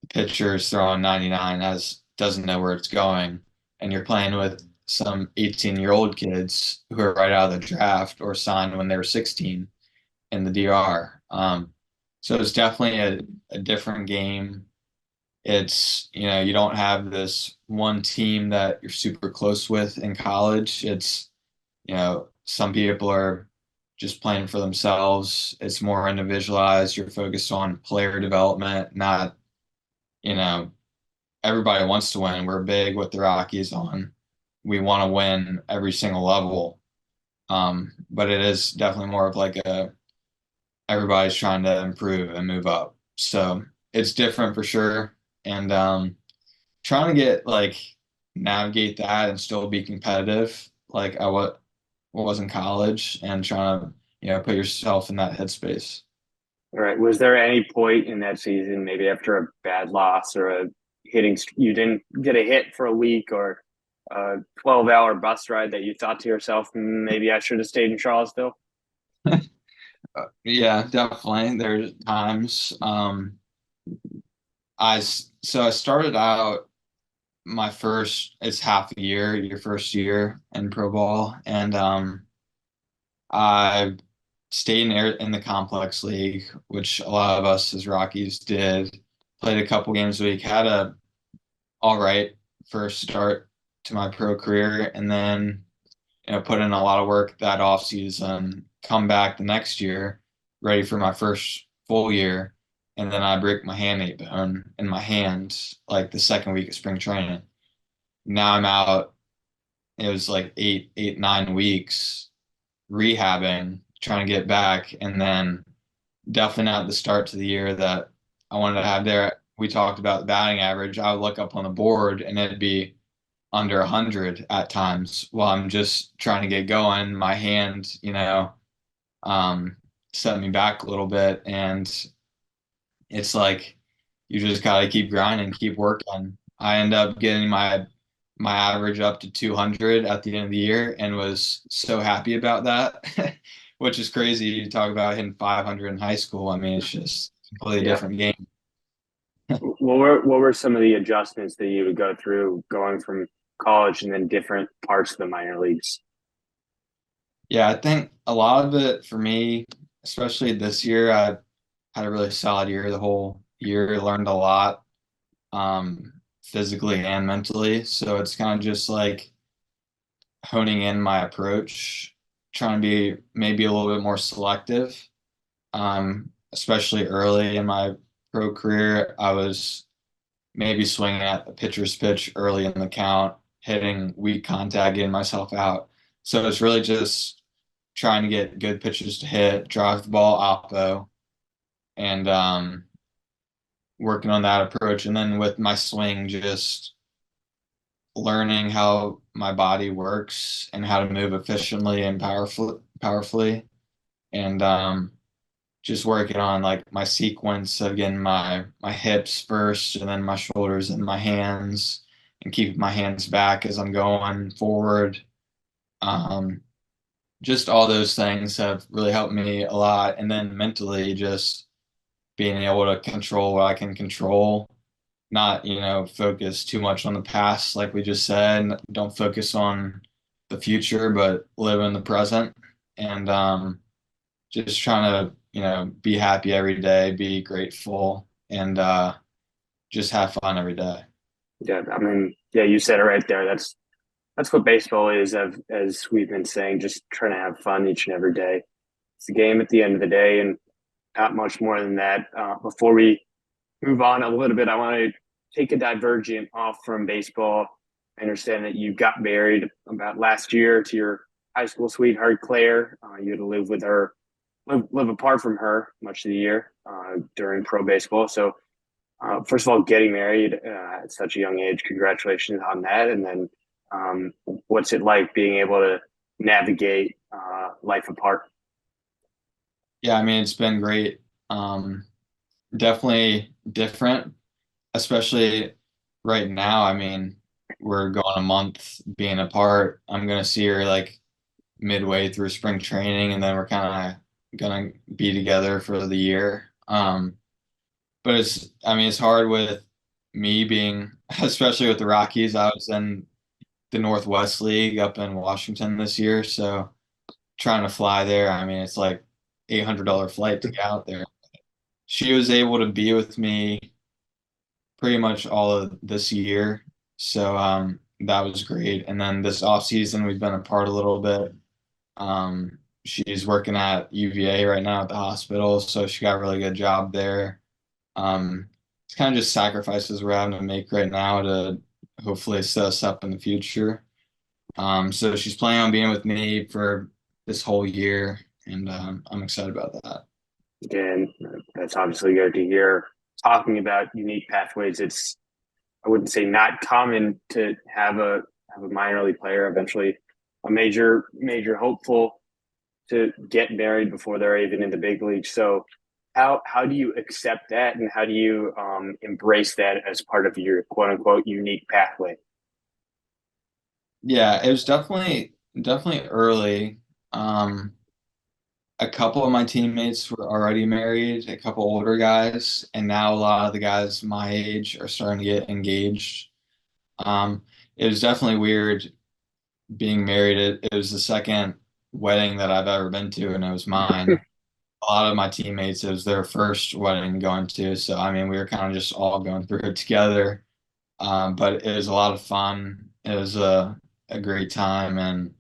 B: the pitcher is throwing 99 as doesn't know where it's going, and you're playing with some 18-year-old kids who are right out of the draft or signed when they were 16 in the DR. So it's definitely a different game. It's, you don't have this one team that you're super close with in college. It's, some people are just playing for themselves. It's more individualized. You're focused on player development, not, you know, everybody wants to win. We're big with the Rockies on we want to win every single level. But it is definitely more of like a everybody's trying to improve and move up. So it's different for sure. And trying to get like navigate that and still be competitive like I was in college and trying to, put yourself in that headspace.
A: All right. Was there any point in that season, maybe after a bad loss or a you didn't get a hit for a week or a 12-hour bus ride that you thought to yourself, maybe I should have stayed in Charlottesville?
B: Yeah, definitely. There's times. So I started out my first, it's half a year, your first year in pro ball, and I stayed in the complex league, which a lot of us as Rockies did. Played a couple games a week, had a all right first start to my pro career, and then put in a lot of work that off season. Come back the next year, ready for my first full year, and then I break my hamate bone in my hand like the second week of spring training. Now I'm out. It was like 9 weeks rehabbing, trying to get back, and then definitely not the start to the year that I wanted to have there. We talked about the batting average. I would look up on the board and it'd be under 100 at times while I'm just trying to get going. My hand, um, set me back a little bit. And it's like you just gotta keep grinding, keep working. I end up getting my average up to 200 at the end of the year and was so happy about that, which is crazy. You talk about hitting 500 in high school. I mean, it's just a completely
A: Yeah.
B: different game.
A: What were some of the adjustments that you would go through going from college and then different parts of the minor leagues?
B: Yeah, I think a lot of it for me, especially this year, I had a really solid year the whole year, learned a lot, physically and mentally. So it's kind of just like honing in my approach, trying to be maybe a little bit more selective, especially early in my pro career. I was maybe swinging at a pitcher's pitch early in the count, hitting weak contact, getting myself out. So it's really just trying to get good pitches to hit, drive the ball oppo, and working on that approach. And then with my swing, just learning how my body works and how to move efficiently and powerfully, and just working on like my sequence of getting my hips first and then my shoulders and my hands and keeping my hands back as I'm going forward. Um, just all those things have really helped me a lot. And then mentally, just being able to control what I can control, not, focus too much on the past, like we just said. Don't focus on the future, but live in the present. And just trying to, be happy every day, be grateful, and just have fun every day.
A: Yeah, I mean, Yeah, you said it right there. That's what baseball is, as we've been saying, just trying to have fun each and every day. It's a game at the end of the day, and not much more than that. Before we move on a little bit, I want to take a divergent off from baseball. I understand that you got married about last year to your high school sweetheart, Claire. You had to live with her, live apart from her much of the year during pro baseball. So, first of all, getting married at such a young age, congratulations on that. And then, what's it like being able to navigate life apart?
B: Yeah, I mean, it's been great. Definitely different, especially right now. I mean, we're going a month being apart. I'm gonna see her like midway through spring training, and then we're kind of gonna be together for the year. But I mean, it's hard with me being, especially with the Rockies. I was in the Northwest League up in Washington this year, so trying to fly there, I mean, it's like $800 flight to get out there. She was able to be with me pretty much all of this year, so that was great. And then this off season, we've been apart a little bit. She's working at UVA right now at the hospital, so she got a really good job there. It's kind of just sacrifices we're having to make right now to hopefully set us up in the future. So she's planning on being with me for this whole year, and I'm excited about that.
A: And that's obviously good to hear. Talking about unique pathways, it's I wouldn't say not common to have a minor league player, eventually a major hopeful, to get married before they're even in the big league. So how do you accept that, and how do you embrace that as part of your quote unquote unique pathway?
B: Yeah, it was definitely early. Um, a couple of my teammates were already married, a couple older guys, and now a lot of the guys my age are starting to get engaged. Um, it was definitely weird being married. It was the second wedding that I've ever been to, and it was mine. A lot of my teammates, it was their first wedding going to, so I mean, we were kind of just all going through it together. But it was a lot of fun. It was a great time, and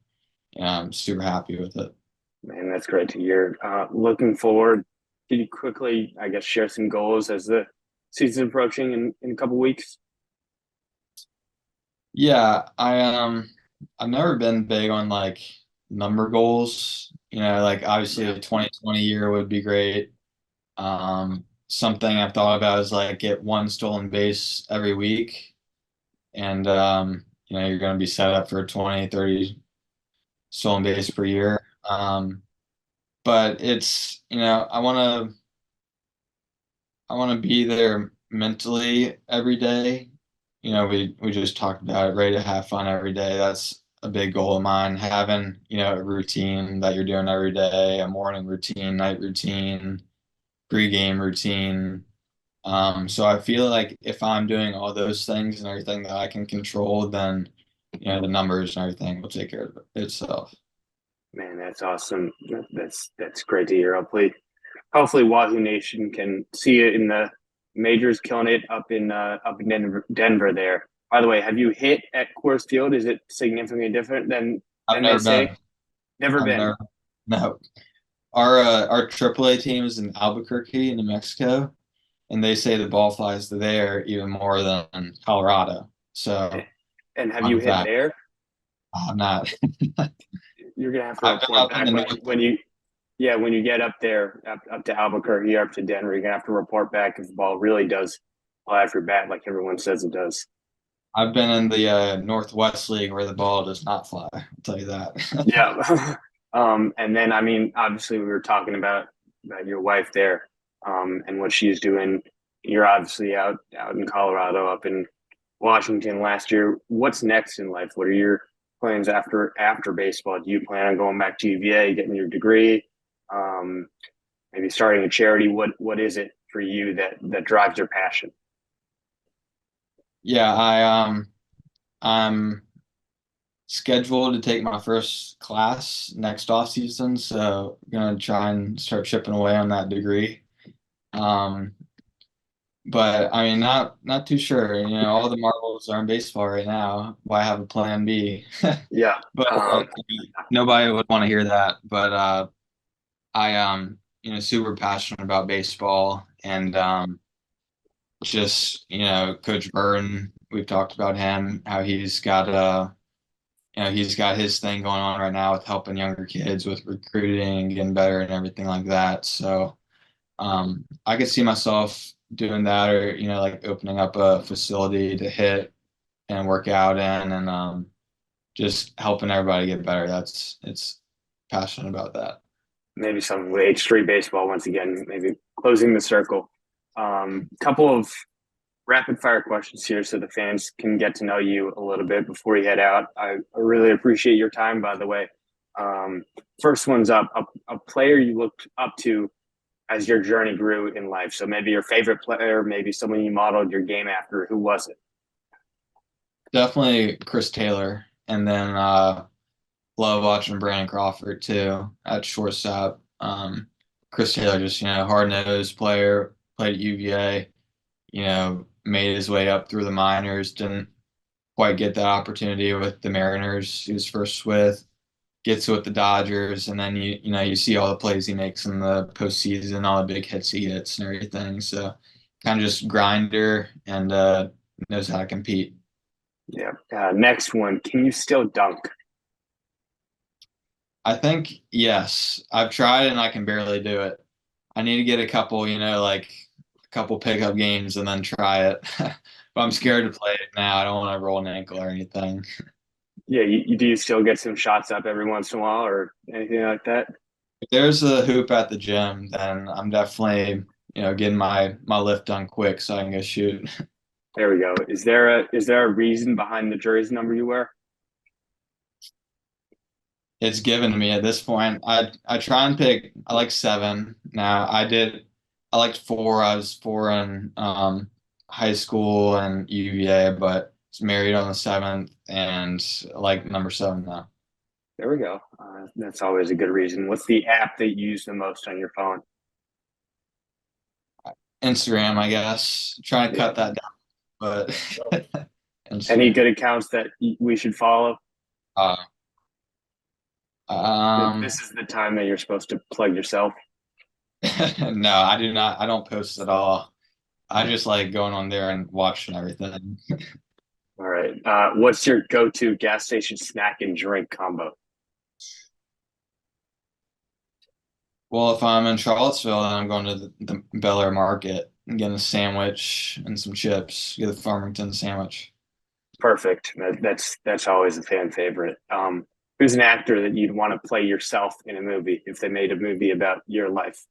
B: yeah, I'm super happy with it.
A: Man, that's great to hear. Looking forward, can you quickly, I guess, share some goals as the season's approaching in a couple weeks?
B: Yeah, I've never been big on like number goals. Like obviously
A: Yeah,
B: a 2020 year would be great. Something I've thought about is like get one stolen base every week, and you're going to be set up for 20, 30 stolen base per year. But it's, I want to be there mentally every day. We just talked about it, ready to have fun every day. That's a big goal of mine. Having, a routine that you're doing every day, a morning routine, night routine, pre-game routine. So I feel like if I'm doing all those things and everything that I can control, then, the numbers and everything will take care of itself.
A: man, that's awesome. That's great to hear. Hopefully Wahoo Nation can see it in the majors, killing it up in Denver there. By the way, have you hit at Coors Field? Is it significantly different
B: I've
A: than they
B: never
A: say?
B: been.
A: Never
B: I've
A: been.
B: never. No. Our AAA team is in Albuquerque, New Mexico, and they say the ball flies there even more than Colorado. So
A: And have you
B: fun
A: hit
B: fact.
A: there?
B: I'm not.
A: You're gonna have to
B: I've been
A: report
B: up in
A: back
B: the north.
A: when you get up there up to Albuquerque, up to Denver. You're gonna have to report back if the ball really does fly off your bat like everyone says it does.
B: I've been in the Northwest League where the ball does not fly. I'll tell you that.
A: Yeah. And then I mean, obviously, we were talking about your wife there, and what she's doing. You're obviously out in Colorado, up in Washington last year. What's next in life? What are your plans after baseball? Do you plan on going back to UVA, getting your degree, um, maybe starting a charity? What is it for you that drives your passion?
B: Yeah, I'm scheduled to take my first class next off season, so I'm gonna try and start chipping away on that degree. Um, But I mean, not too sure. You know, all the marbles are in baseball right now. Why have a plan B?
A: Yeah.
B: But
A: Um,
B: nobody would want to hear that. But I you know, super passionate about baseball and just, you know, Coach Burton, we've talked about him, how he's got you know, he's got his thing going on right now with helping younger kids with recruiting, getting better and everything like that. So I could see myself doing that or, you know, like opening up a facility to hit and work out in and just helping everybody get better. It's passionate about that.
A: maybe something with H3 baseball once again, maybe closing the circle. Couple of rapid fire questions here so the fans can get to know you a little bit before you head out. I really appreciate your time, by the way. Um, First one's up a player you looked up to as your journey grew in life. So maybe your favorite player, maybe someone you modeled your game after. Who was it?
B: Definitely Chris Taylor. And then love watching Brandon Crawford too at shortstop. Chris Taylor, just, you know, hard nosed player, played at UVA, you know, made his way up through the minors, didn't quite get that opportunity with the Mariners he was first with, gets with the Dodgers, and then you know, you see all the plays he makes in the postseason, all the big hits he hits and everything. So kind of just grinder and knows how to compete.
A: Yeah. Next one. Can you still dunk?
B: I think yes. I've tried and I can barely do it. I need to get a couple, you know, like a couple pickup games and then try it. But I'm scared to play it now. I don't want to roll an ankle or anything.
A: Yeah, you do you still get some shots up every once in a while or anything like that?
B: If there's a hoop at the gym, then I'm definitely, you know, getting my lift done quick so I can go shoot.
A: There we go. Is there a reason behind the jersey number you wear?
B: It's given to me at this point. I try and pick. I like seven now. I liked four. I was four in high school and UVA, but was married on the seventh and I like number seven now.
A: There we go. That's always a good reason. What's the app that you use the most on your phone?
B: Instagram, I guess. Trying to
A: Yeah.
B: cut that down, but
A: Any
B: Instagram.
A: good accounts that we should follow?
B: Uh, um,
A: This is the time that you're supposed to plug yourself.
B: no, I do not. I don't post at all. I just like going on there and watching everything.
A: All right. What's your go-to gas station snack and drink combo?
B: Well, if I'm in Charlottesville, then I'm going to the Bel Air Market and getting a sandwich and some chips. Get a Farmington sandwich.
A: Perfect. That's always a fan favorite. Who's an actor that you'd want to play yourself in a movie if they made a movie about your life?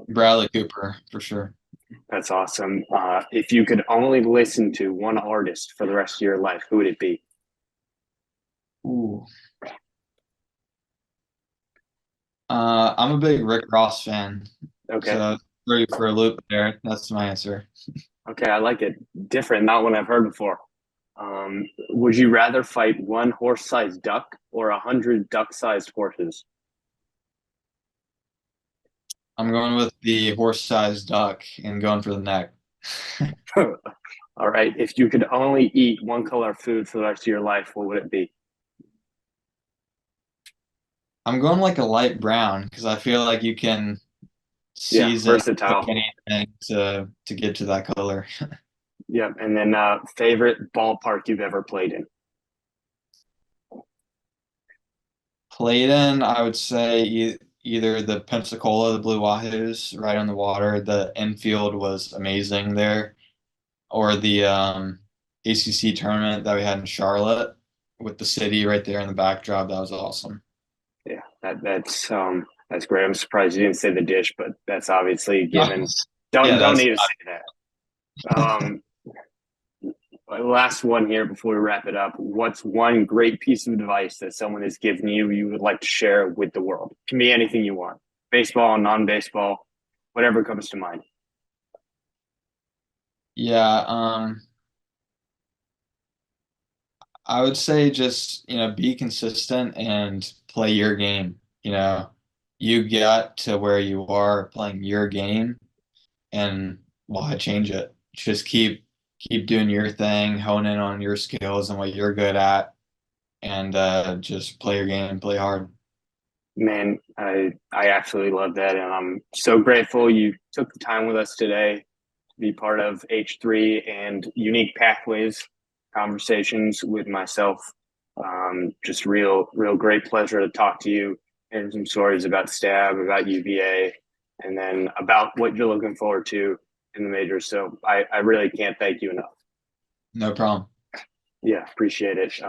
B: Bradley Cooper for sure.
A: That's awesome. If you could only listen to one artist for the rest of your life, who would it be?
B: Ooh. I'm a big Rick Ross fan,
A: Okay.
B: so throw you for a loop there. That's my answer.
A: Okay, I like it. Different, not one I've heard before. Would you rather fight one horse-sized duck or 100 duck-sized horses?
B: I'm going with the horse-sized duck and going for the neck.
A: All right. If you could only eat one color of food for the rest of your life, what would it be?
B: I'm going like a light brown because I feel like you can
A: Yeah,
B: season cook
A: versatile.
B: anything to get to that color.
A: Yeah, and then favorite ballpark you've ever played in?
B: Played in, I would say either the Pensacola, the Blue Wahoos, right on the water. The infield was amazing there, or the ACC tournament that we had in Charlotte with the city right there in the backdrop. That was awesome.
A: Yeah, that's great. I'm surprised you didn't say the dish, but that's obviously a given. Don't
B: Yeah,
A: don't
B: that's
A: need to say that. Last one here before we wrap it up. What's one great piece of advice that someone has given you would like to share with the world? It can be anything you want. Baseball, non-baseball, whatever comes to mind.
B: yeah. I would say just, you know, be consistent and play your game. You know, you got to where you are playing your game and why change it? Just keep doing your thing, hone in on your skills and what you're good at, and just play your game, play hard.
A: Man, I absolutely love that, and I'm so grateful you took the time with us today to be part of H3 and Unique Pathways conversations with myself. Just real great pleasure to talk to you and some stories about Stab, about UVA, and then about what you're looking forward to in the majors. So I really can't thank you enough.
B: No problem.
A: Yeah, appreciate it.